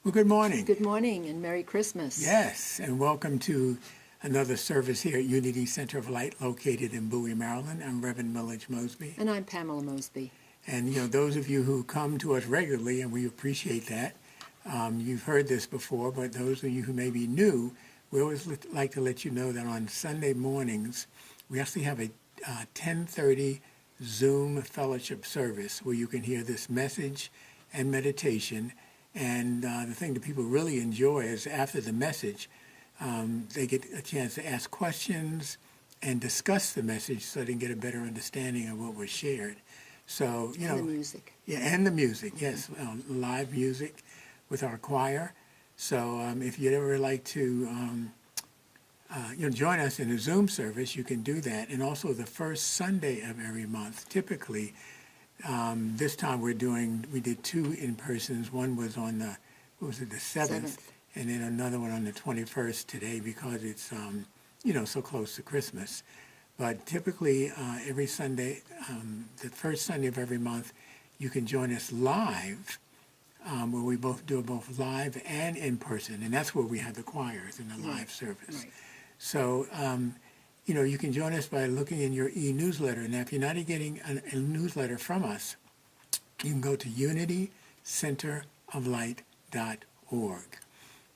Well, good morning. Good morning and Merry Christmas. Yes, and welcome to another service here at Unity Center of Light located in Bowie, Maryland. I'm Reverend Millage Mosby. And I'm Pamela Mosby. And, those of you who come to us regularly, and we appreciate that, you've heard this before, but those of you who may be new, we always like to let you know that on Sunday mornings, we actually have a 10:30 Zoom fellowship service where you can hear this message and meditation. And the thing that people really enjoy is after the message, they get a chance to ask questions and discuss the message so they can get a better understanding of what was shared. So, And the music. Yeah, and the music, yes, live music with our choir. So if you'd ever like to, join us in a Zoom service, you can do that. And also the first Sunday of every month, typically, this time we did two in-persons. One was on the 7th, and then another one on the 21st today because it's, so close to Christmas. But typically every Sunday, the first Sunday of every month, you can join us live, where we do both live and in-person, and that's where we have the choirs in the live service. Right. So, you can join us by looking in your e-newsletter. Now, if you're not getting a newsletter from us, you can go to unitycenteroflight.org.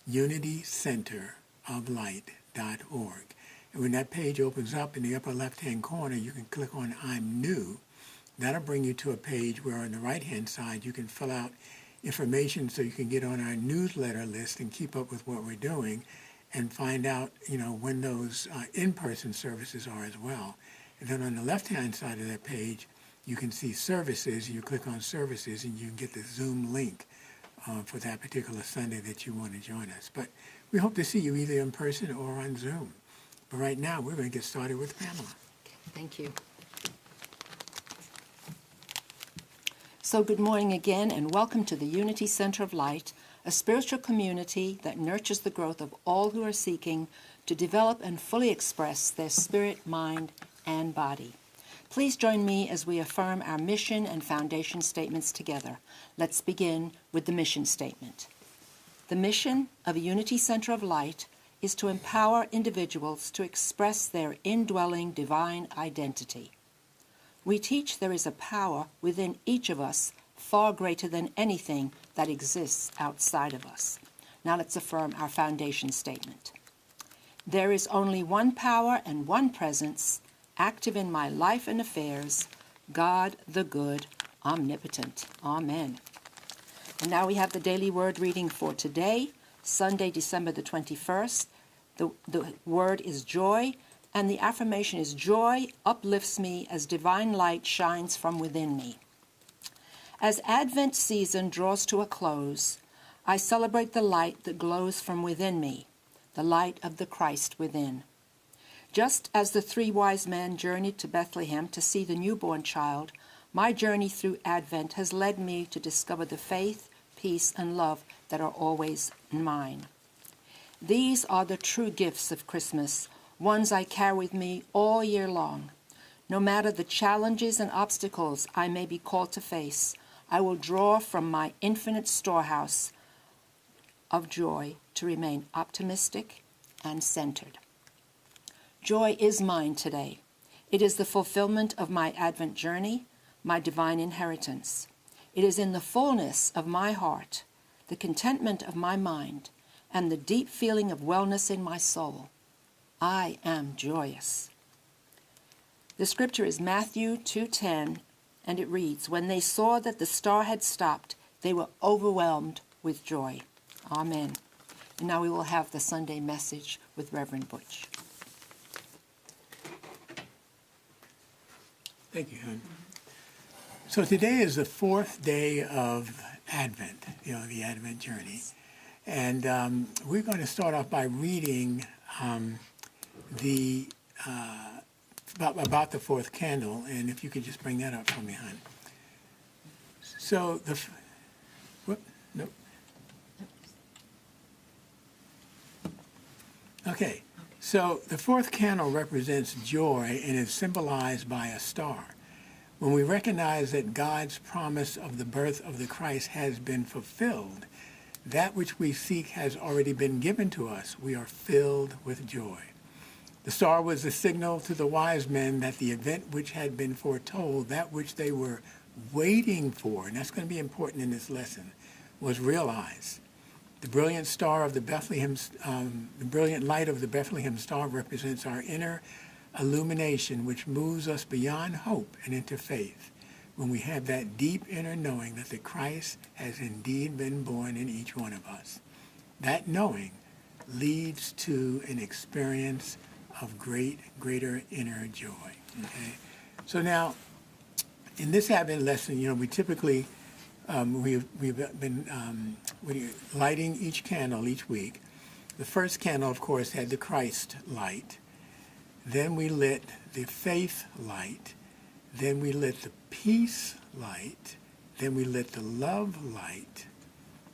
unitycenteroflight.org. And when that page opens up in the upper left-hand corner, you can click on I'm New. That'll bring you to a page where on the right-hand side, you can fill out information so you can get on our newsletter list and keep up with what we're doing, and find out, when those in-person services are as well. And then on the left-hand side of that page, you can see services. You click on services, and you can get the Zoom link for that particular Sunday that you want to join us. But we hope to see you either in person or on Zoom. But right now, we're going to get started with Pamela. Thank you. So good morning again, and welcome to the Unity Center of Light, a spiritual community that nurtures the growth of all who are seeking to develop and fully express their spirit, mind, and body. Please join me as we affirm our mission and foundation statements together. Let's begin with the mission statement. The mission of a Unity Center of Light is to empower individuals to express their indwelling divine identity. We teach there is a power within each of us far greater than anything that exists outside of us. Now let's affirm our foundation statement. There is only one power and one presence active in my life and affairs, God the good, omnipotent. Amen. And now we have the daily word reading for today, Sunday, December the 21st. The word is joy, and the affirmation is joy uplifts me as divine light shines from within me. As Advent season draws to a close, I celebrate the light that glows from within me, the light of the Christ within. Just as the three wise men journeyed to Bethlehem to see the newborn child, my journey through Advent has led me to discover the faith, peace, and love that are always mine. These are the true gifts of Christmas, ones I carry with me all year long. No matter the challenges and obstacles I may be called to face, I will draw from my infinite storehouse of joy to remain optimistic and centered. Joy is mine today. It is the fulfillment of my Advent journey, my divine inheritance. It is in the fullness of my heart, the contentment of my mind, and the deep feeling of wellness in my soul. I am joyous. The scripture is Matthew 2:10, and it reads, "When they saw that the star had stopped, they were overwhelmed with joy." Amen. And now we will have the Sunday message with Reverend Butch. Thank you, hon. So today is the fourth day of Advent, the Advent journey. And we're going to start off by reading about the fourth candle. And if you could just bring that up for me, hon. So Okay, so the fourth candle represents joy and is symbolized by a star. When we recognize that God's promise of the birth of the Christ has been fulfilled, that which we seek has already been given to us. We are filled with joy. The star was the signal to the wise men that the event which had been foretold, that which they were waiting for, and that's going to be important in this lesson, was realized. The brilliant star of the the brilliant light of the Bethlehem star represents our inner illumination, which moves us beyond hope and into faith, when we have that deep inner knowing that the Christ has indeed been born in each one of us. That knowing leads to an experience of greater inner joy. Okay? So now, in this Advent lesson, we typically, we've been lighting each candle each week. The first candle, of course, had the Christ light. Then we lit the faith light. Then we lit the peace light. Then we lit the love light.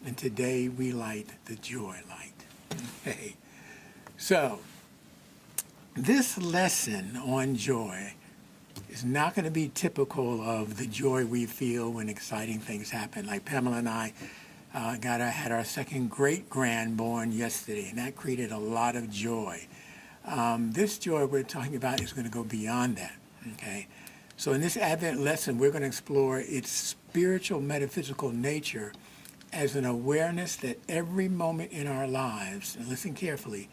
And today we light the joy light. Okay. So, this lesson on joy is not going to be typical of the joy we feel when exciting things happen. Like Pamela and I had our second great-grand born yesterday, and that created a lot of joy. This joy we're talking about is going to go beyond that, okay? So in this Advent lesson, we're going to explore its spiritual, metaphysical nature as an awareness that every moment in our lives, and listen carefully,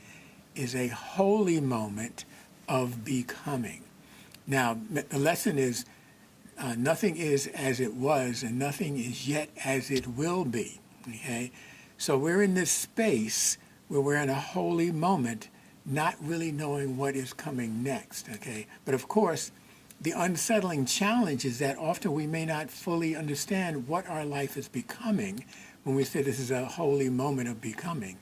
is a holy moment of becoming. Now, the lesson is nothing is as it was and nothing is yet as it will be, okay? So we're in this space where we're in a holy moment, not really knowing what is coming next, okay? But of course, the unsettling challenge is that often we may not fully understand what our life is becoming when we say this is a holy moment of becoming.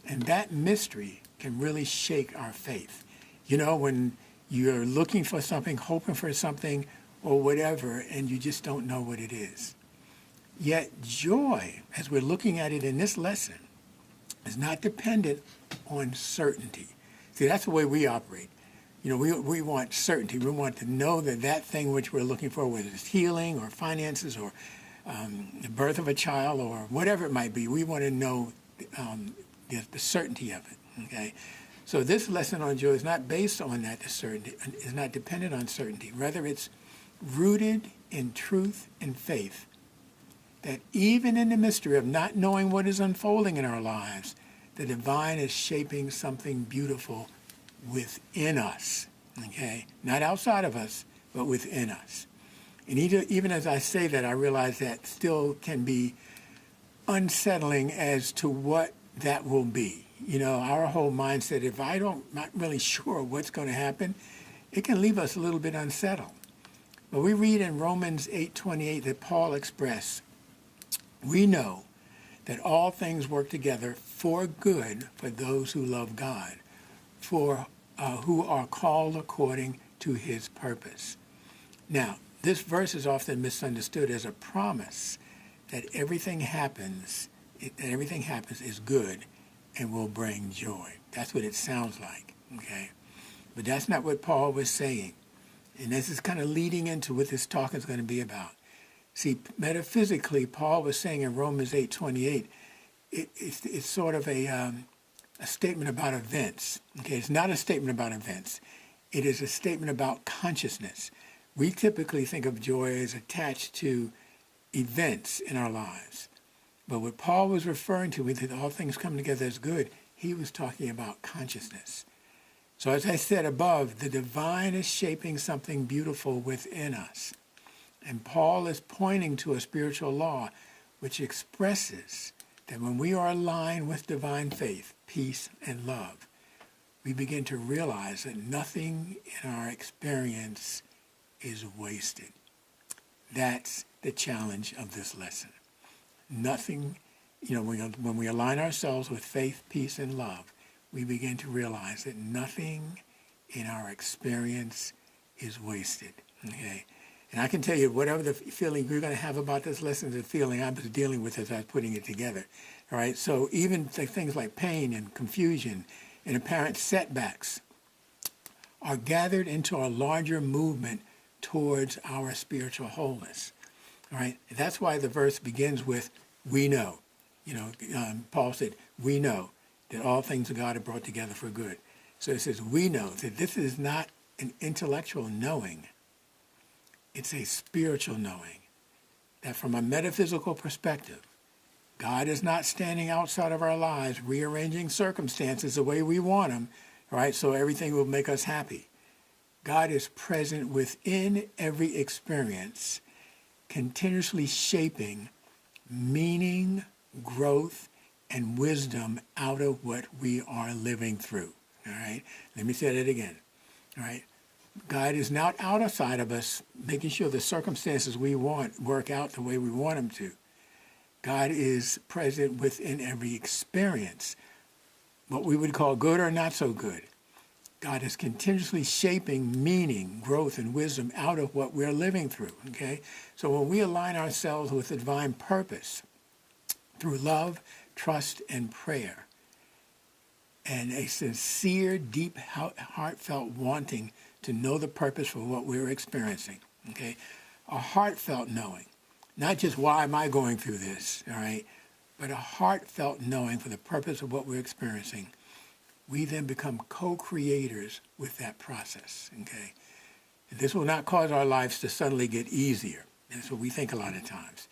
And that mystery can really shake our faith. When you're looking for something, hoping for something, or whatever, and you just don't know what it is. Yet joy, as we're looking at it in this lesson, is not dependent on certainty. See, that's the way we operate. We want certainty. We want to know that that thing which we're looking for, whether it's healing or finances or the birth of a child or whatever it might be, we want to know the certainty of it, okay? So this lesson on joy is not based on that certainty, is not dependent on certainty. Rather, it's rooted in truth and faith, that even in the mystery of not knowing what is unfolding in our lives, the divine is shaping something beautiful within us, okay? Not outside of us, but within us. And even as I say that, I realize that still can be unsettling as to what that will be. Our whole mindset, if not really sure what's going to happen, it can leave us a little bit unsettled. But we read in Romans 8:28 that Paul expressed, we know that all things work together for good for those who love God, for who are called according to his purpose. Now, this verse is often misunderstood as a promise that everything happens is good and will bring joy. That's what it sounds like, okay? But that's not what Paul was saying. And this is kind of leading into what this talk is going to be about. See, metaphysically, Paul was saying in Romans 8:28, it's sort of a statement about events. Okay, it's not a statement about events. It is a statement about consciousness. We typically think of joy as attached to events in our lives. But what Paul was referring to with all things come together as good, he was talking about consciousness. So as I said above, the divine is shaping something beautiful within us. And Paul is pointing to a spiritual law which expresses that when we are aligned with divine faith, peace, and love, we begin to realize that nothing in our experience is wasted. That's the challenge of this lesson. Nothing, when we align ourselves with faith, peace, and love, we begin to realize that nothing in our experience is wasted, okay? And I can tell you, whatever the feeling you're going to have about this lesson is a feeling I was dealing with as I was putting it together, all right? So even things like pain and confusion and apparent setbacks are gathered into a larger movement towards our spiritual wholeness. All right, that's why the verse begins with, we know. Paul said, we know that all things of God are brought together for good. So it says, we know that this is not an intellectual knowing. It's a spiritual knowing. That from a metaphysical perspective, God is not standing outside of our lives, rearranging circumstances the way we want them, right? So everything will make us happy. God is present within every experience, continuously shaping meaning, growth, and wisdom out of what we are living through. All right? Let me say that again. All right? God is not outside of us making sure the circumstances we want work out the way we want them to. God is present within every experience, what we would call good or not so good. God is continuously shaping meaning, growth, and wisdom out of what we're living through, okay? So when we align ourselves with the divine purpose through love, trust, and prayer, and a sincere, deep, heartfelt wanting to know the purpose for what we're experiencing, okay? A heartfelt knowing, not just why am I going through this, all right, but a heartfelt knowing for the purpose of what we're experiencing. We then become co-creators with that process, okay? This will not cause our lives to suddenly get easier. That's what we think a lot of times.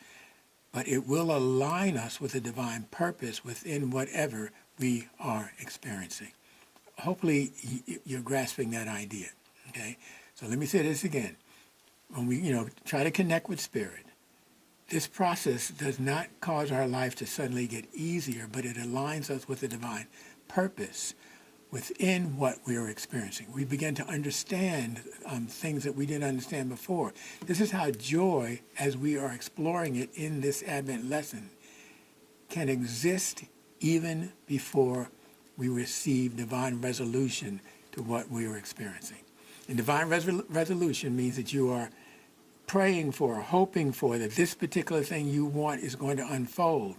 But it will align us with a divine purpose within whatever we are experiencing. Hopefully, you're grasping that idea, okay? So let me say this again. When we, try to connect with Spirit, this process does not cause our life to suddenly get easier, but it aligns us with the divine purpose within what we are experiencing. We begin to understand things that we didn't understand before. This is how joy, as we are exploring it in this Advent lesson, can exist even before we receive divine resolution to what we are experiencing. And divine resolution means that you are praying for, hoping for, that this particular thing you want is going to unfold,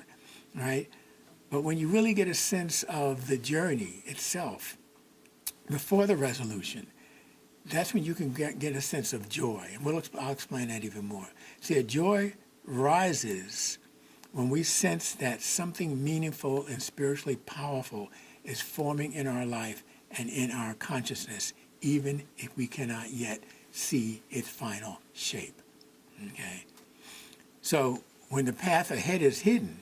right? But when you really get a sense of the journey itself, before the resolution, that's when you can get a sense of joy. And I'll explain that even more. See, a joy rises when we sense that something meaningful and spiritually powerful is forming in our life and in our consciousness, even if we cannot yet see its final shape. Okay? So when the path ahead is hidden,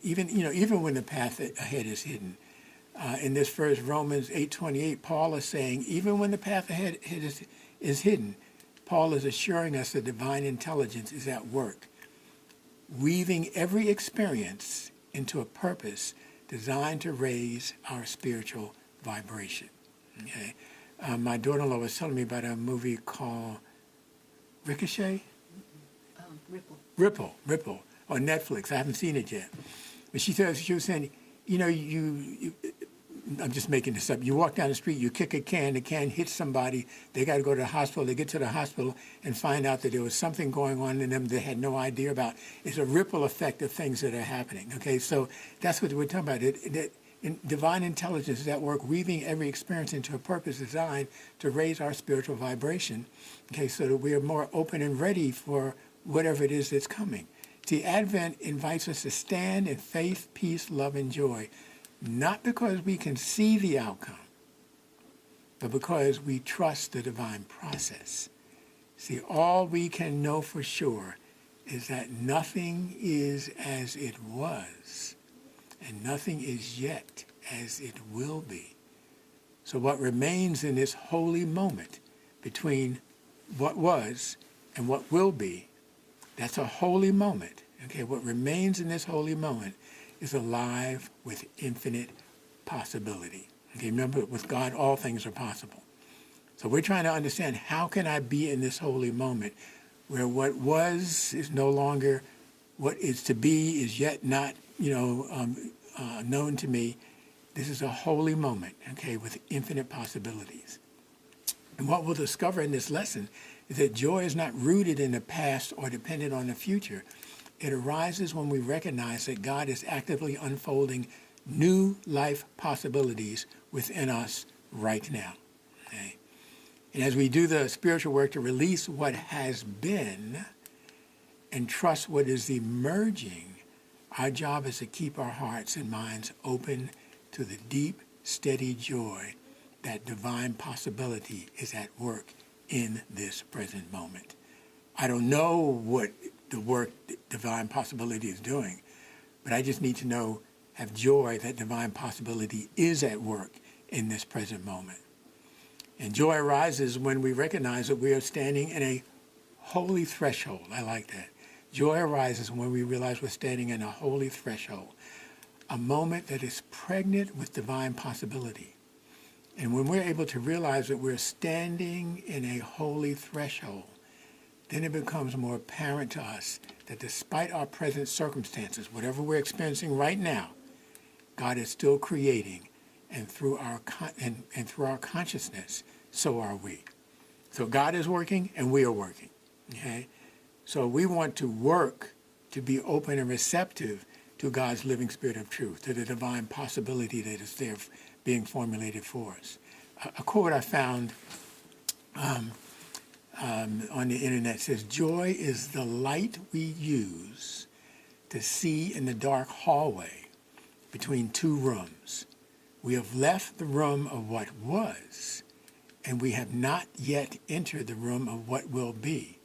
even when the path ahead is hidden, in this verse, Romans 8:28, Paul is saying, even when the path ahead is hidden, Paul is assuring us that divine intelligence is at work, weaving every experience into a purpose designed to raise our spiritual vibration. Okay? My daughter-in-law was telling me about a movie called Ricochet? Ripple on Netflix. I haven't seen it yet. But she was saying, I'm just making this up. You walk down the street, you kick a can, the can hits somebody, they got to go to the hospital. They get to the hospital and find out that there was something going on in them they had no idea about. It's a ripple effect of things that are happening. Okay, so that's what we're talking about. Divine intelligence is at work, weaving every experience into a purpose designed to raise our spiritual vibration, okay, so that we are more open and ready for whatever it is that's coming. See, Advent invites us to stand in faith, peace, love, and joy, not because we can see the outcome, but because we trust the divine process. See, all we can know for sure is that nothing is as it was, and nothing is yet as it will be. So what remains in this holy moment between what was and what will be, that's a holy moment. Okay, what remains in this holy moment is alive with infinite possibility. Okay, remember, with God, all things are possible. So we're trying to understand, how can I be in this holy moment where what was is no longer, what is to be is yet not, known to me. This is a holy moment, okay, with infinite possibilities. And what we'll discover in this lesson is that joy is not rooted in the past or dependent on the future. It arises when we recognize that God is actively unfolding new life possibilities within us right now. Okay? And as we do the spiritual work to release what has been and trust what is emerging, Our job is to keep our hearts and minds open to the deep, steady joy that divine possibility is at work in this present moment. I don't know what the work divine possibility is doing, but I just need to know, have joy that divine possibility is at work in this present moment. And joy arises when we recognize that we are standing in a holy threshold. I like that. Joy arises when we realize we're standing in a holy threshold, a moment that is pregnant with divine possibility. And when we're able to realize that we're standing in a holy threshold, then it becomes more apparent to us that despite our present circumstances, whatever we're experiencing right now, God is still creating, and through our consciousness, so are we. So God is working, and we are working. Okay? So we want to work to be open and receptive to God's living spirit of truth, to the divine possibility that is there being formulated for us. A quote I found on the internet says, "Joy is the light we use to see in the dark hallway between two rooms. We have left the room of what was, and we have not yet entered the room of what will be."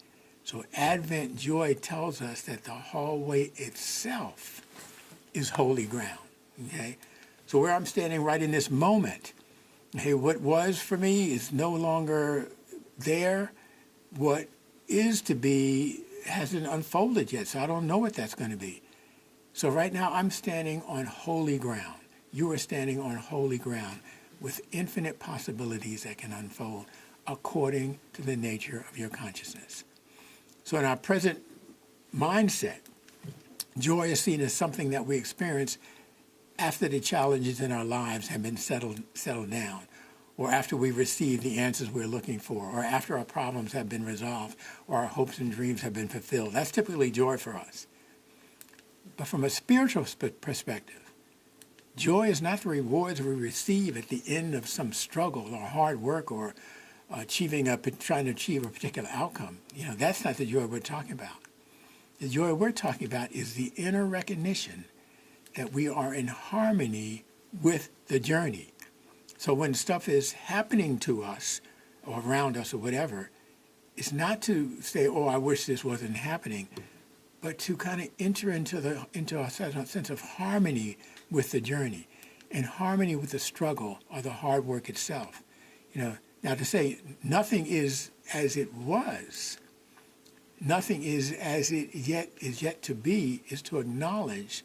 So Advent joy tells us that the hallway itself is holy ground. Okay? So where I'm standing right in this moment, okay, what was for me is no longer there. What is to be hasn't unfolded yet, so I don't know what that's going to be. So right now I'm standing on holy ground. You are standing on holy ground with infinite possibilities that can unfold according to the nature of your consciousness. So in our present mindset, joy is seen as something that we experience after the challenges in our lives have been settled down, or after we receive the answers we're looking for, or after our problems have been resolved, or our hopes and dreams have been fulfilled. That's typically joy for us. But from a spiritual perspective, joy is not the rewards we receive at the end of some struggle or hard work or trying to achieve a particular outcome. That's not the joy we're talking about. The joy we're talking about is the inner recognition that we are in harmony with the journey. So when stuff is happening to us or around us or whatever, it's not to say, "Oh, I wish this wasn't happening," but to kind of enter into a sense of harmony with the journey, and harmony with the struggle or the hard work itself. Now to say nothing is as it was, nothing is as it is yet to be, is to acknowledge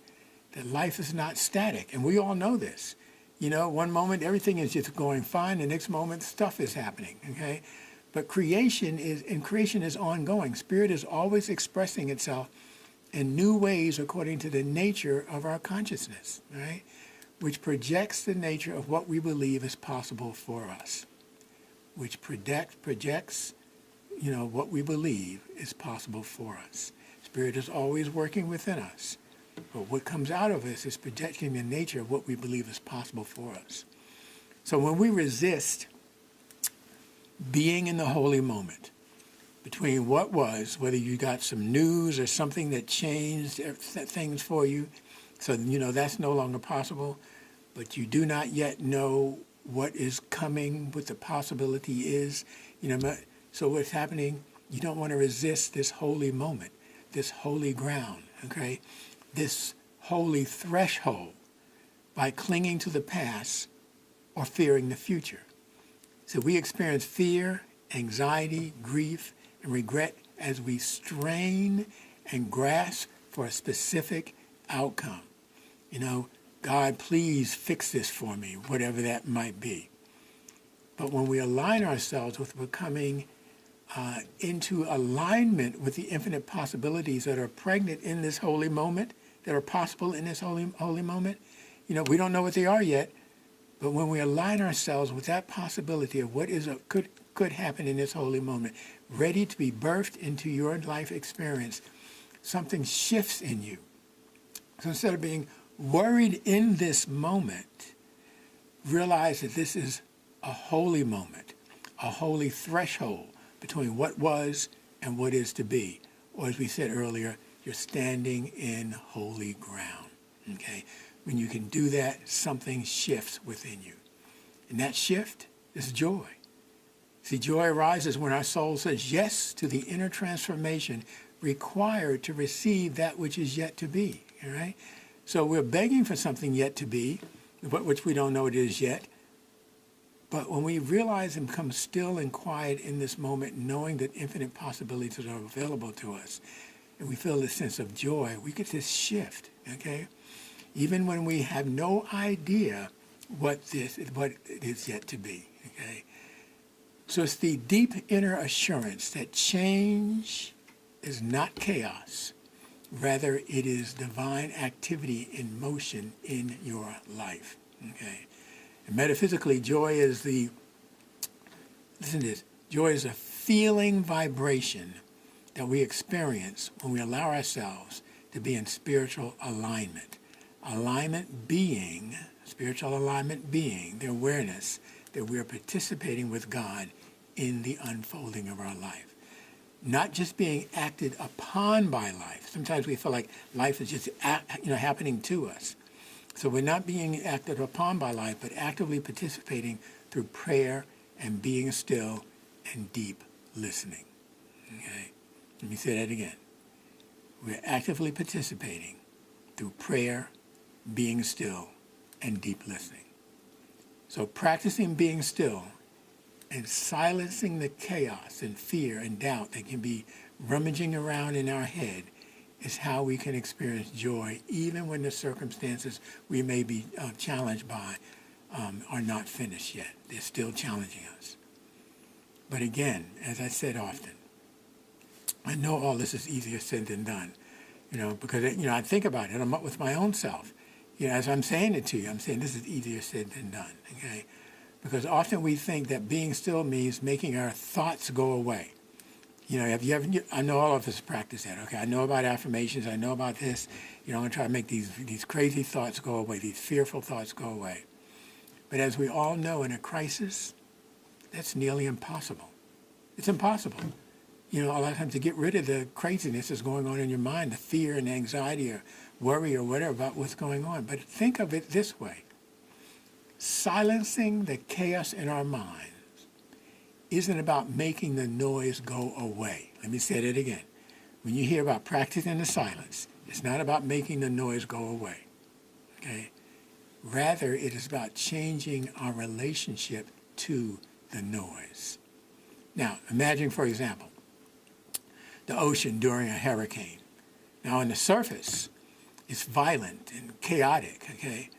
that life is not static, and we all know this. One moment everything is just going fine, the next moment stuff is happening. Okay, but creation is ongoing. Spirit is always expressing itself in new ways according to the nature of our consciousness, right? Which projects the nature of what we believe is possible for us. Which projects, what we believe is possible for us. Spirit is always working within us. But what comes out of us is projecting the nature of what we believe is possible for us. So when we resist being in the holy moment, between what was, whether you got some news or something that changed things for you, so that's no longer possible, but you do not yet know what is coming, what the possibility is, so what's happening, you don't want to resist this holy moment, this holy ground, okay? This holy threshold by clinging to the past or fearing the future. So we experience fear, anxiety, grief, and regret as we strain and grasp for a specific outcome. God, please fix this for me, whatever that might be. But when we align ourselves with becoming into alignment with the infinite possibilities that are pregnant in this holy moment, that are possible in this holy moment, we don't know what they are yet, but when we align ourselves with that possibility of what could happen in this holy moment, ready to be birthed into your life experience, something shifts in you. So instead of being worried in this moment, realize that this is a holy moment, a holy threshold between what was and what is to be. Or as we said earlier, you're standing in holy ground. Okay? When you can do that, something shifts within you. And that shift is joy. See, joy arises when our soul says yes to the inner transformation required to receive that which is yet to be. All right? So we're begging for something yet to be, which we don't know it is yet. But when we realize and become still and quiet in this moment, knowing that infinite possibilities are available to us, and we feel this sense of joy, we get this shift, okay? Even when we have no idea what it is yet to be, okay? So it's the deep inner assurance that change is not chaos. Rather, it is divine activity in motion in your life, okay? And metaphysically, joy is listen to this, joy is a feeling vibration that we experience when we allow ourselves to be in spiritual alignment. Spiritual alignment being the awareness that we are participating with God in the unfolding of our life. Not just being acted upon by life. Sometimes we feel like life is just happening to us. So we're not being acted upon by life, but actively participating through prayer and being still and deep listening. Okay? Let me say that again. We're actively participating through prayer, being still, and deep listening. So practicing being still and silencing the chaos and fear and doubt that can be rummaging around in our head is how we can experience joy even when the circumstances we may be challenged by are not finished yet. They're still challenging us. But again, as I said often, I know all this is easier said than done, because, I think about it. I'm up with my own self. As I'm saying it to you, I'm saying this is easier said than done, okay? Because often we think that being still means making our thoughts go away. Have you ever, I know all of us practice that, okay? I know about affirmations. I know about this. I'm going to try to make these crazy thoughts go away, these fearful thoughts go away. But as we all know, in a crisis, that's nearly impossible. It's impossible. A lot of times to get rid of the craziness that's going on in your mind, the fear and anxiety or worry or whatever about what's going on. But think of it this way. Silencing the chaos in our minds isn't about making the noise go away. Let me say that again. When you hear about practicing the silence, it's not about making the noise go away, okay? Rather, it is about changing our relationship to the noise. Now, imagine, for example, the ocean during a hurricane. Now, on the surface, it's violent and chaotic, okay?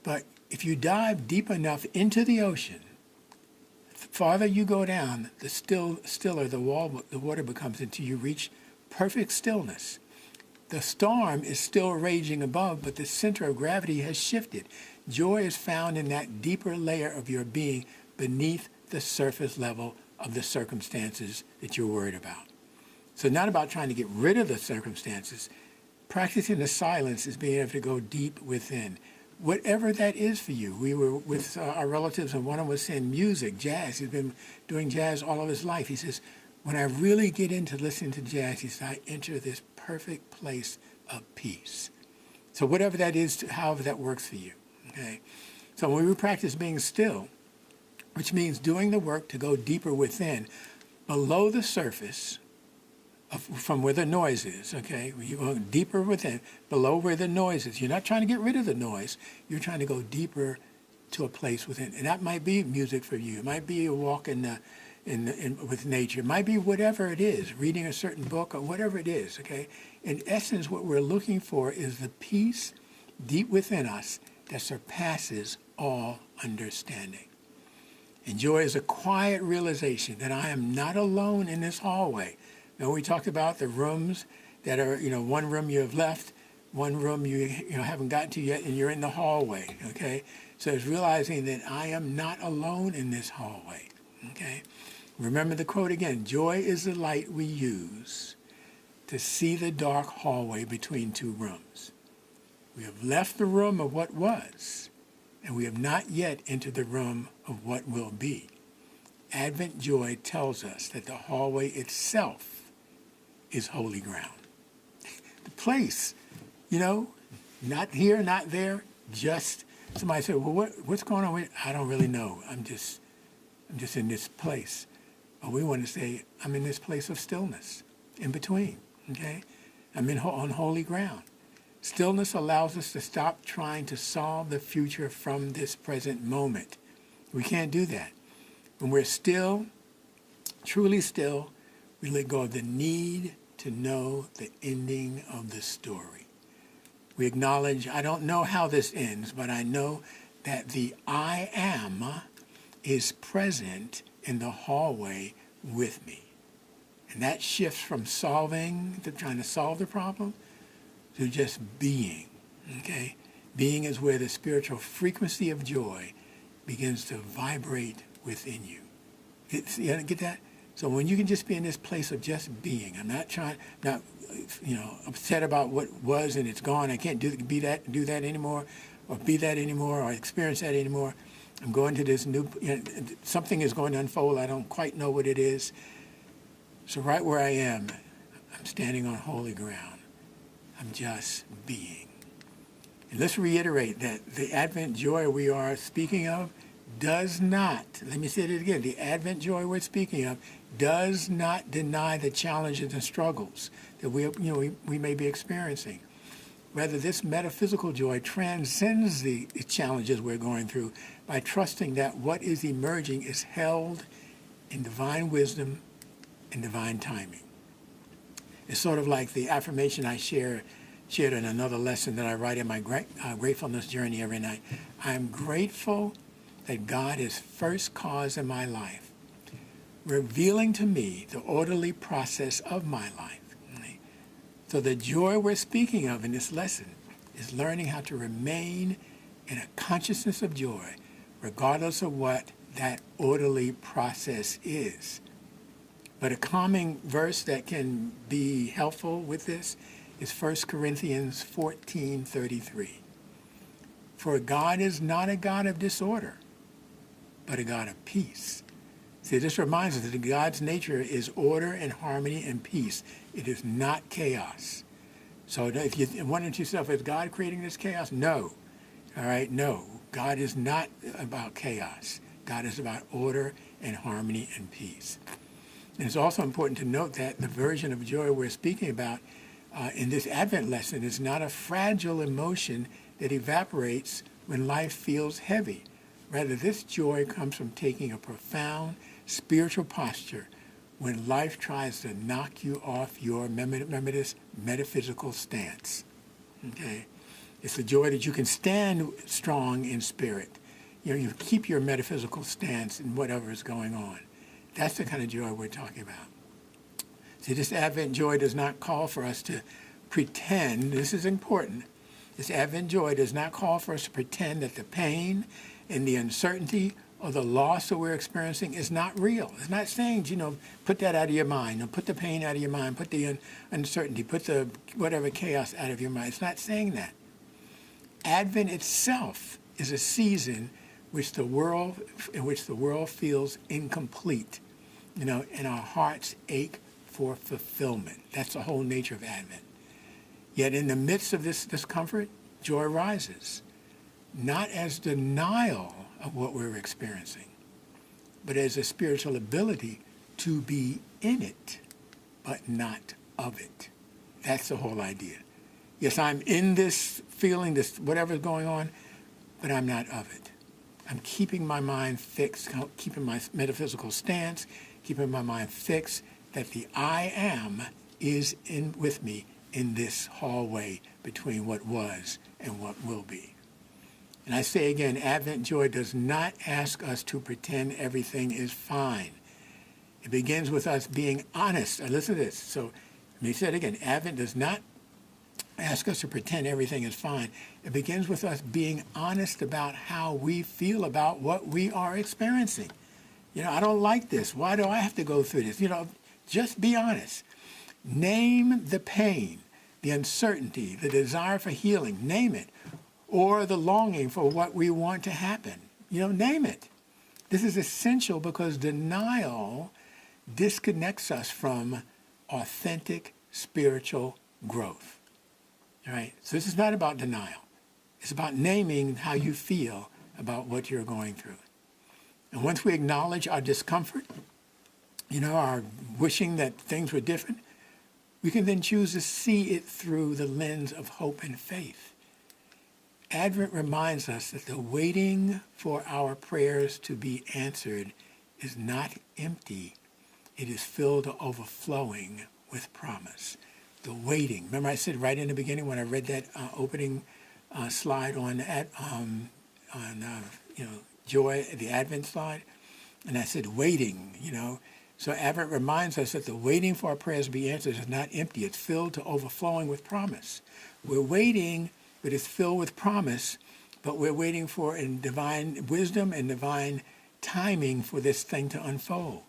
But if you dive deep enough into the ocean, the farther you go down, the stiller the water becomes until you reach perfect stillness. The storm is still raging above, but the center of gravity has shifted. Joy is found in that deeper layer of your being beneath the surface level of the circumstances that you're worried about. So not about trying to get rid of the circumstances. Practicing the silence is being able to go deep within. Whatever that is for you. We were with our relatives, and one of them was saying music, jazz. He's been doing jazz all of his life. He says, when I really get into listening to jazz, he says, I enter this perfect place of peace. So whatever that is, however that works for you, okay? So when we practice being still, which means doing the work to go deeper within, below the surface, from where the noise is, okay? You're going deeper within, below where the noise is. You're not trying to get rid of the noise. You're trying to go deeper to a place within. And that might be music for you. It might be a walk with nature. It might be whatever it is, reading a certain book or whatever it is, okay? In essence, what we're looking for is the peace deep within us that surpasses all understanding. And joy is a quiet realization that I am not alone in this hallway. Now, we talked about the rooms that are, one room you have left, one room you haven't gotten to yet, and you're in the hallway, okay? So it's realizing that I am not alone in this hallway, okay? Remember the quote again, joy is the light we use to see the dark hallway between two rooms. We have left the room of what was, and we have not yet entered the room of what will be. Advent joy tells us that the hallway itself is holy ground. the place, not here, not there, just somebody said, well, what's going on with, I don't really know. I'm just in this place. But we want to say, I'm in this place of stillness, in between, okay? I'm on holy ground. Stillness allows us to stop trying to solve the future from this present moment. We can't do that. When we're still, truly still, we let go of the need to know the ending of the story. We acknowledge, I don't know how this ends, but I know that the I am is present in the hallway with me. And that shifts from trying to solve the problem, to just being, okay? Being is where the spiritual frequency of joy begins to vibrate within you. Get that? So when you can just be in this place of just being, I'm not upset about what was and it's gone. I can't do that anymore, or be that anymore, or experience that anymore. I'm going to this new, something is going to unfold. I don't quite know what it is. So right where I am, I'm standing on holy ground. I'm just being. And let's reiterate that the Advent joy we are speaking of does not, let me say it again, the Advent joy we're speaking of does not deny the challenges and struggles that we may be experiencing. Rather, this metaphysical joy transcends the challenges we're going through by trusting that what is emerging is held in divine wisdom and divine timing. It's sort of like the affirmation I shared in another lesson that I write in my gratefulness journey every night. I'm grateful that God is first cause in my life, revealing to me the orderly process of my life. Right? So the joy we're speaking of in this lesson is learning how to remain in a consciousness of joy, regardless of what that orderly process is. But a calming verse that can be helpful with this is 1 Corinthians 14:33. For God is not a God of disorder, but a God of peace. See, this reminds us that God's nature is order and harmony and peace. It is not chaos. So if you're wondering to yourself, is God creating this chaos? No. All right, no. God is not about chaos. God is about order and harmony and peace. And it's also important to note that the version of joy we're speaking about in this Advent lesson is not a fragile emotion that evaporates when life feels heavy. Rather, this joy comes from taking a profound spiritual posture when life tries to knock you off your, remember this, metaphysical stance. Okay? It's the joy that you can stand strong in spirit. You keep your metaphysical stance in whatever is going on. That's the kind of joy we're talking about. See, this Advent joy does not call for us to pretend, this is important, this Advent joy does not call for us to pretend that the pain and the uncertainty or the loss that we're experiencing is not real. It's not saying, put that out of your mind, put the pain out of your mind, put the uncertainty, put the whatever chaos out of your mind. It's not saying that. Advent itself is a season in which the world feels incomplete, and our hearts ache for fulfillment. That's the whole nature of Advent. Yet in the midst of this discomfort, joy rises, not as denial of what we're experiencing, but as a spiritual ability to be in it, but not of it. That's the whole idea. Yes, I'm in this feeling, this whatever's going on, but I'm not of it. I'm keeping my mind fixed, keeping my metaphysical stance, keeping my mind fixed that the I am is with me in this hallway between what was and what will be. And I say again, Advent joy does not ask us to pretend everything is fine. It begins with us being honest. Now listen to this. So let me say it again. Advent does not ask us to pretend everything is fine. It begins with us being honest about how we feel about what we are experiencing. I don't like this. Why do I have to go through this? Just be honest. Name the pain, the uncertainty, the desire for healing. Name it. Or the longing for what we want to happen. Name it. This is essential because denial disconnects us from authentic spiritual growth. All right? So this is not about denial. It's about naming how you feel about what you're going through. And once we acknowledge our discomfort, our wishing that things were different, we can then choose to see it through the lens of hope and faith. Advent reminds us that the waiting for our prayers to be answered is not empty. It is filled to overflowing with promise. The waiting. Remember I said right in the beginning when I read that opening slide on joy, the Advent slide, and I said waiting, So Advent reminds us that the waiting for our prayers to be answered is not empty. It's filled to overflowing with promise. We're waiting, but it's filled with promise, but we're waiting for in divine wisdom and divine timing for this thing to unfold.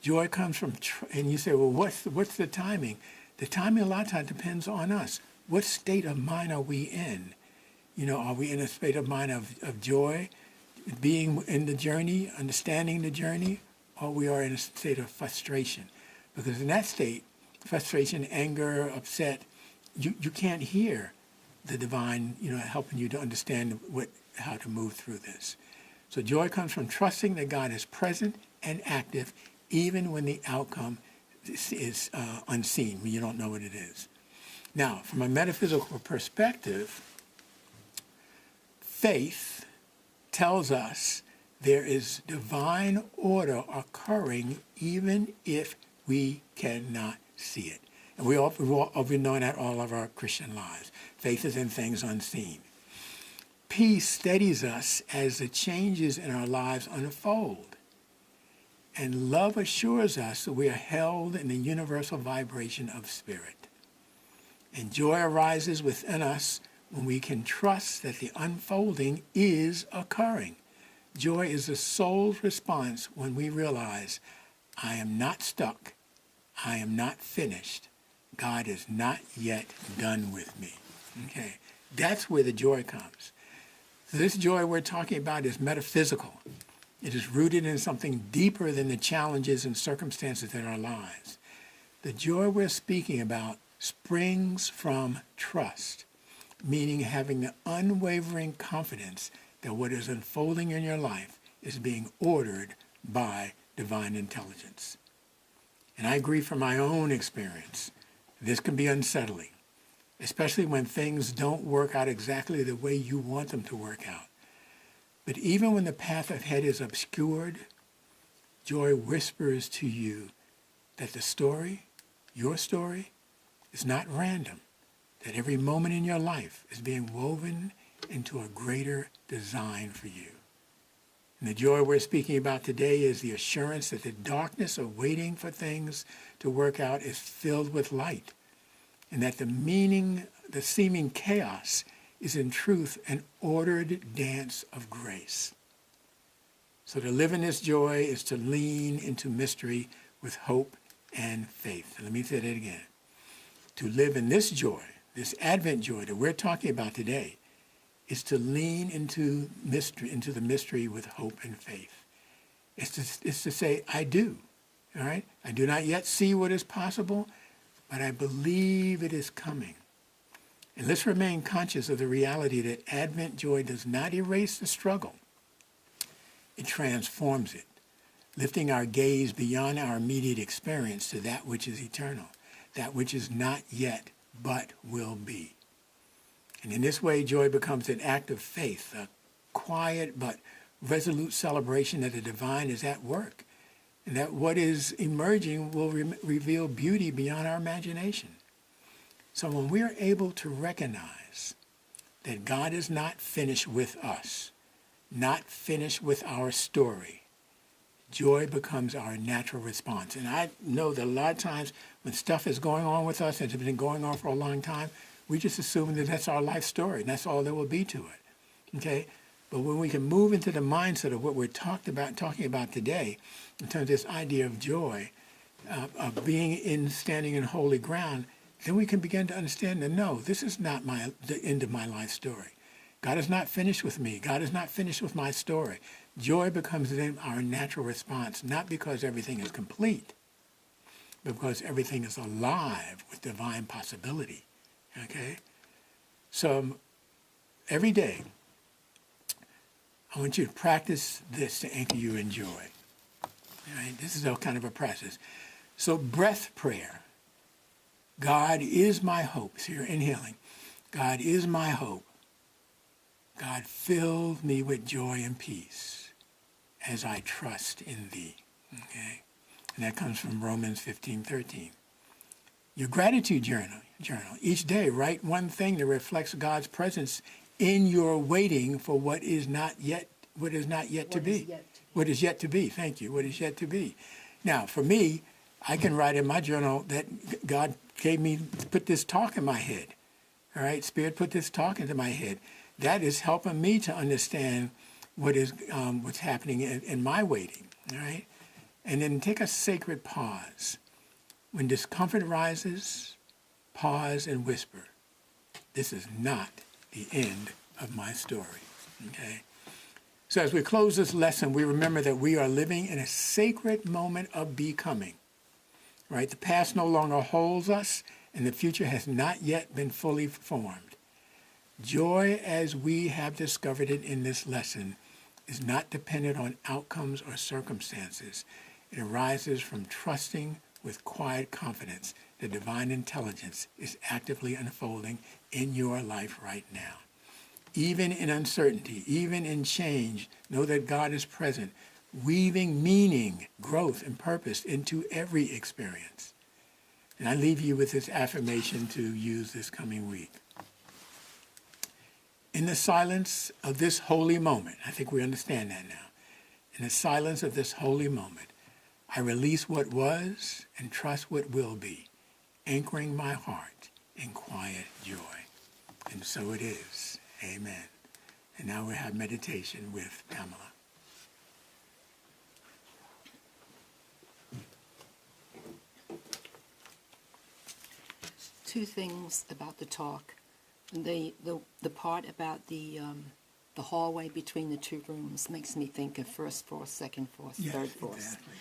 Joy comes from, and you say, well, what's the timing? The timing a lot of times depends on us. What state of mind are we in? Are we in a state of mind of joy, being in the journey, understanding the journey, or we are in a state of frustration? Because in that state, frustration, anger, upset, you can't hear the divine, helping you to understand how to move through this. So joy comes from trusting that God is present and active, even when the outcome is unseen, when you don't know what it is. Now, from a metaphysical perspective, faith tells us there is divine order occurring even if we cannot see it. And we've been knowing that all of our Christian lives. Faith is in things unseen. Peace steadies us as the changes in our lives unfold. And love assures us that we are held in the universal vibration of spirit. And joy arises within us when we can trust that the unfolding is occurring. Joy is the soul's response when we realize, I am not stuck, I am not finished, God is not yet done with me. Okay, that's where the joy comes. So this joy we're talking about is metaphysical. It is rooted in something deeper than the challenges and circumstances in our lives. The joy we're speaking about springs from trust, meaning having the unwavering confidence that what is unfolding in your life is being ordered by divine intelligence. And I agree from my own experience, this can be unsettling, especially when things don't work out exactly the way you want them to work out. But even when the path ahead is obscured, joy whispers to you that the story, your story, is not random, that every moment in your life is being woven into a greater design for you. And the joy we're speaking about today is the assurance that the darkness of waiting for things to work out is filled with light, and that the seeming chaos is in truth an ordered dance of grace. So to live in this joy is to lean into mystery with hope and faith. And let me say that again. To live in this joy, this Advent joy that we're talking about today, is to lean into the mystery with hope and faith. It's to say, I do, all right? I do not yet see what is possible, but I believe it is coming. And let's remain conscious of the reality that Advent joy does not erase the struggle. It transforms it, lifting our gaze beyond our immediate experience to that which is eternal, that which is not yet, but will be. And in this way, joy becomes an act of faith, a quiet but resolute celebration that the divine is at work, and that what is emerging will reveal beauty beyond our imagination. So when we are able to recognize that God is not finished with us, not finished with our story, joy becomes our natural response. And I know that a lot of times when stuff is going on with us, and it's been going on for a long time, we just assume that that's our life story, and that's all there will be to it, okay? But when we can move into the mindset of what we're talking about today, in terms of this idea of joy, of standing in holy ground, then we can begin to understand that, no, this is not the end of my life story. God is not finished with me. God is not finished with my story. Joy becomes then our natural response, not because everything is complete, but because everything is alive with divine possibility. Okay? So every day, I want you to practice this to anchor you in joy. All right? This is a kind of a process. So breath prayer. God is my hope. So you're inhaling. God is my hope. God, fill me with joy and peace as I trust in thee. Okay? And that comes from Romans 15:13. Your gratitude journal. Each day, write one thing that reflects God's presence in your waiting for what is not yet to be. What is yet to be. Thank you. What is yet to be. Now, for me, I can write in my journal that God gave me, put this talk in my head. All right? Spirit put this talk into my head. That is helping me to understand what's happening in my waiting. All right? And then take a sacred pause. When discomfort rises, pause and whisper, this is not the end of my story. Okay? So as we close this lesson, we remember that we are living in a sacred moment of becoming. Right? The past no longer holds us, and the future has not yet been fully formed. Joy, as we have discovered it in this lesson, is not dependent on outcomes or circumstances. It arises from trusting with quiet confidence that divine intelligence is actively unfolding in your life right now. Even in uncertainty, even in change, know that God is present, weaving meaning, growth, and purpose into every experience. And I leave you with this affirmation to use this coming week. In the silence of this holy moment, I think we understand that now. In the silence of this holy moment, I release what was and trust what will be, anchoring my heart in quiet joy. And so it is. Amen. And now we have meditation with Pamela. Two things about the talk. The part about the hallway between the two rooms makes me think of first floor, second floor, third floor. Exactly.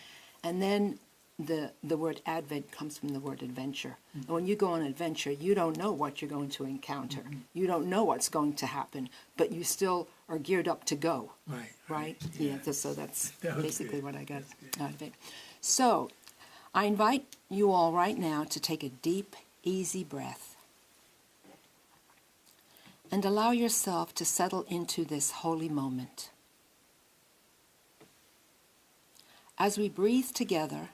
And then the word advent comes from the word adventure. Mm-hmm. And when you go on an adventure, you don't know what you're going to encounter. Mm-hmm. You don't know what's going to happen, but you still are geared up to go. Right? Yeah. So that's basically what I got out of it. So I invite you all right now to take a deep, easy breath and allow yourself to settle into this holy moment. As we breathe together,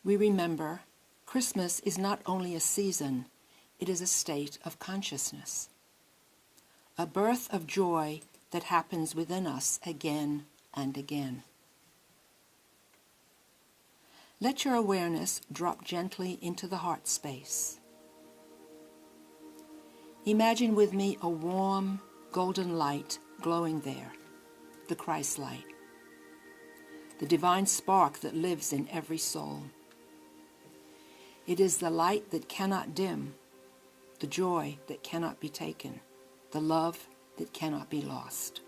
we remember Christmas is not only a season, it is a state of consciousness, a birth of joy that happens within us again and again. Let your awareness drop gently into the heart space. Imagine with me a warm, golden light glowing there, the Christ light, the divine spark that lives in every soul. It is the light that cannot dim, the joy that cannot be taken, the love that cannot be lost.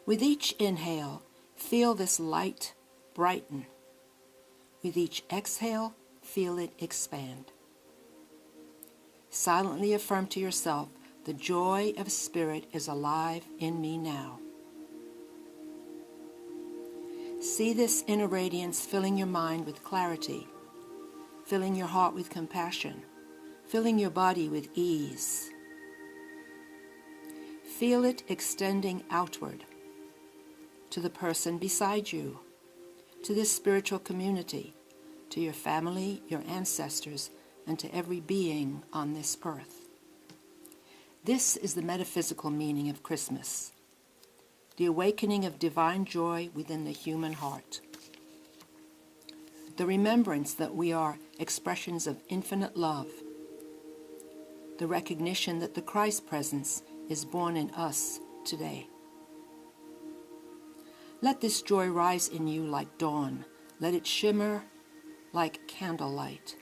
With each inhale, feel this light brighten. With each exhale, feel it expand. Silently affirm to yourself, the joy of spirit is alive in me now. See this inner radiance filling your mind with clarity, filling your heart with compassion, filling your body with ease. Feel it extending outward to the person beside you, to this spiritual community, to your family, your ancestors, and to every being on this earth. This is the metaphysical meaning of Christmas, the awakening of divine joy within the human heart, the remembrance that we are expressions of infinite love, the recognition that the Christ presence is born in us today. Let this joy rise in you like dawn. Let it shimmer like candlelight.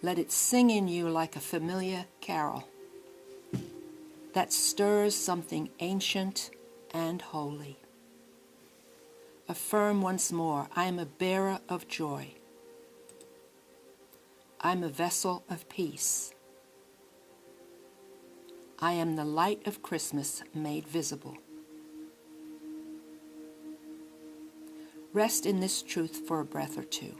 Let it sing in you like a familiar carol that stirs something ancient and holy. Affirm once more, I am a bearer of joy. I'm a vessel of peace. I am the light of Christmas made visible. Rest in this truth for a breath or two.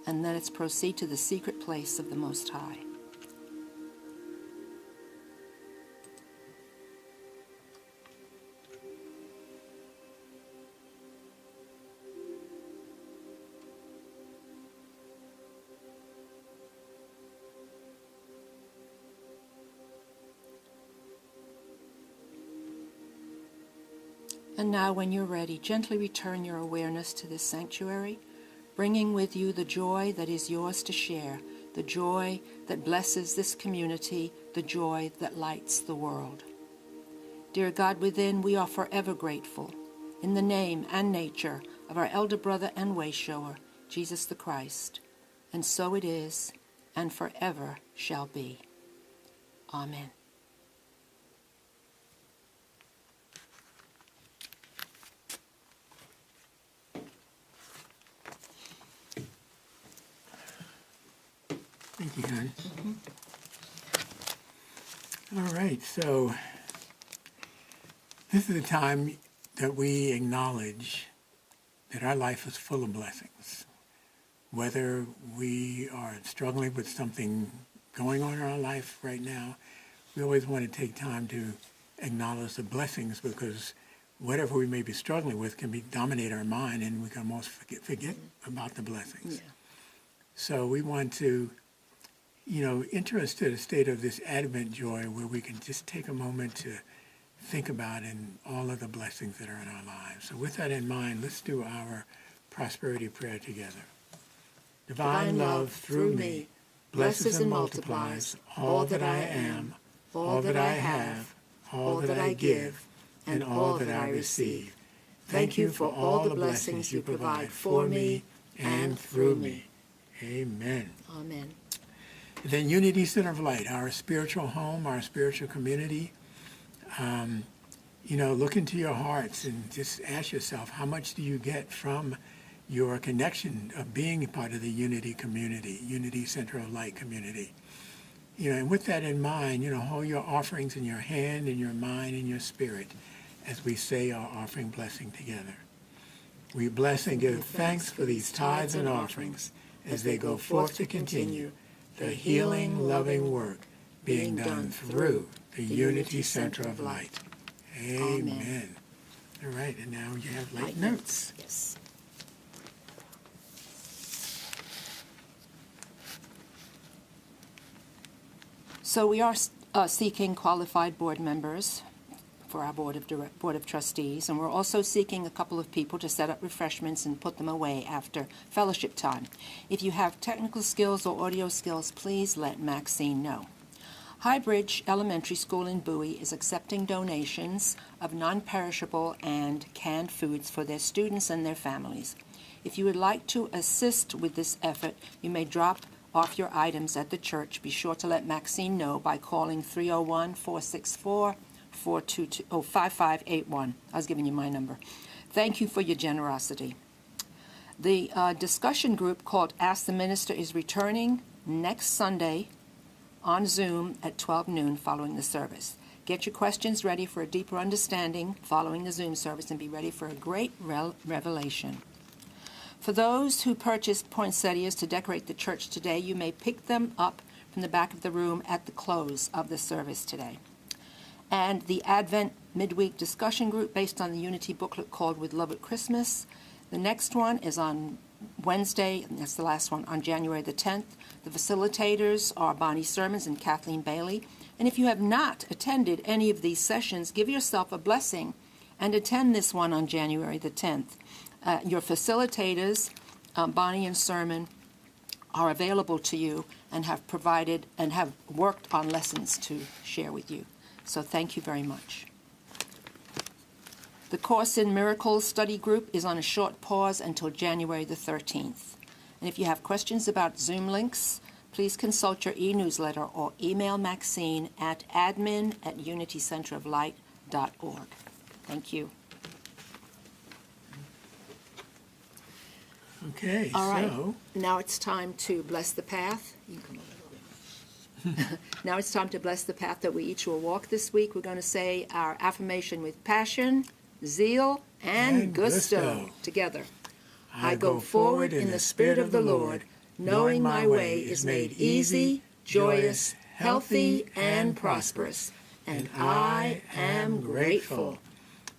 And let us proceed to the secret place of the Most High. And now, when you're ready, gently return your awareness to this sanctuary, bringing with you the joy that is yours to share, the joy that blesses this community, the joy that lights the world. Dear God within, we are forever grateful in the name and nature of our elder brother and way shower, Jesus the Christ. And so it is, and forever shall be. Amen. Thank you, hon. All right, so this is the time that we acknowledge that our life is full of blessings. Whether we are struggling with something going on in our life right now, we always want to take time to acknowledge the blessings, because whatever we may be struggling with can dominate our mind, and we can almost forget about the blessings. Yeah. So we want to enter us to the state of this Advent joy where we can just take a moment to think about and all of the blessings that are in our lives. So with that in mind, let's do our prosperity prayer together. Divine love through me blesses and multiplies all that I am, all that I have, all that I give, and all that I receive. Thank you for all the blessings you provide for me and through me. Amen. Amen. Then Unity Center of Light, our spiritual home, our spiritual community. Look into your hearts and just ask yourself, how much do you get from your connection of being a part of the Unity community, Unity Center of Light community? And with that in mind, hold your offerings in your hand, in your mind, in your spirit, as we say our offering blessing together. We bless and give thanks for these tithes and offerings as they go forth to continue the healing, loving work being done through the Unity Center of Light. Amen. All right, and now you have light notes. Yes. So we are seeking qualified board members for our board of trustees, and we're also seeking a couple of people to set up refreshments and put them away after fellowship time. If you have technical skills or audio skills, please let Maxine know. Highbridge Elementary School in Bowie is accepting donations of non-perishable and canned foods for their students and their families. If you would like to assist with this effort, you may drop off your items at the church. Be sure to let Maxine know by calling 301-464-5581. I was giving you my number. Thank you for your generosity. The discussion group called Ask the Minister is returning next Sunday on Zoom at 12 noon following the service. Get your questions ready for a deeper understanding following the Zoom service, and be ready for a great revelation. For those who purchased poinsettias to decorate the church today, you may pick them up from the back of the room at the close of the service today. And the Advent midweek discussion group based on the Unity booklet called With Love at Christmas. The next one is on Wednesday, and that's the last one, on January the 10th. The facilitators are Bonnie Sermons and Kathleen Bailey. And if you have not attended any of these sessions, give yourself a blessing and attend this one on January the 10th. Your facilitators, Bonnie and Sermon, are available to you and have provided and have worked on lessons to share with you. So thank you very much. The Course in Miracles study group is on a short pause until January the 13th. And if you have questions about Zoom links, please consult your e-newsletter or email Maxine at admin@unitycenteroflight.org. Thank you. Okay, All right. so Now it's time to bless the path. You can come over a little bit. Now it's time to bless the path that we each will walk this week. We're going to say our affirmation with passion, zeal, and gusto together. I go forward in the Spirit of the Lord, knowing my way is made easy, joyous, healthy, and prosperous, and I am grateful.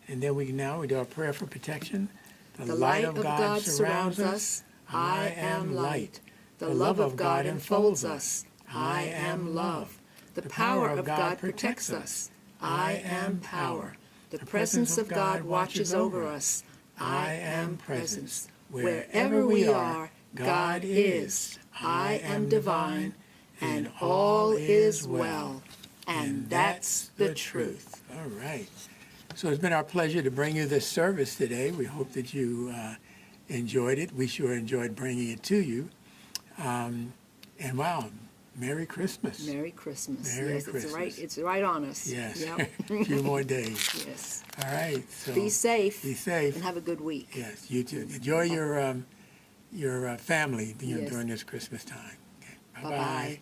And then we do our prayer for protection. The light of God surrounds us. I am light. The love of God enfolds us. I am love. The power of God protects us. I am power. The presence of God watches over us. I am presence. Wherever we are, God is. I am divine, and all is well. And that's the truth. All right. So it's been our pleasure to bring you this service today. We hope that you enjoyed it. We sure enjoyed bringing it to you. And wow, Merry Christmas. Merry Christmas. Merry yes, Christmas. It's right on us. Yes. Yep. A few more days. Yes. All right. So Be safe. Be safe. And have a good week. Yes, you too. Enjoy your family Yes. during this Christmas time. Okay. Bye-bye.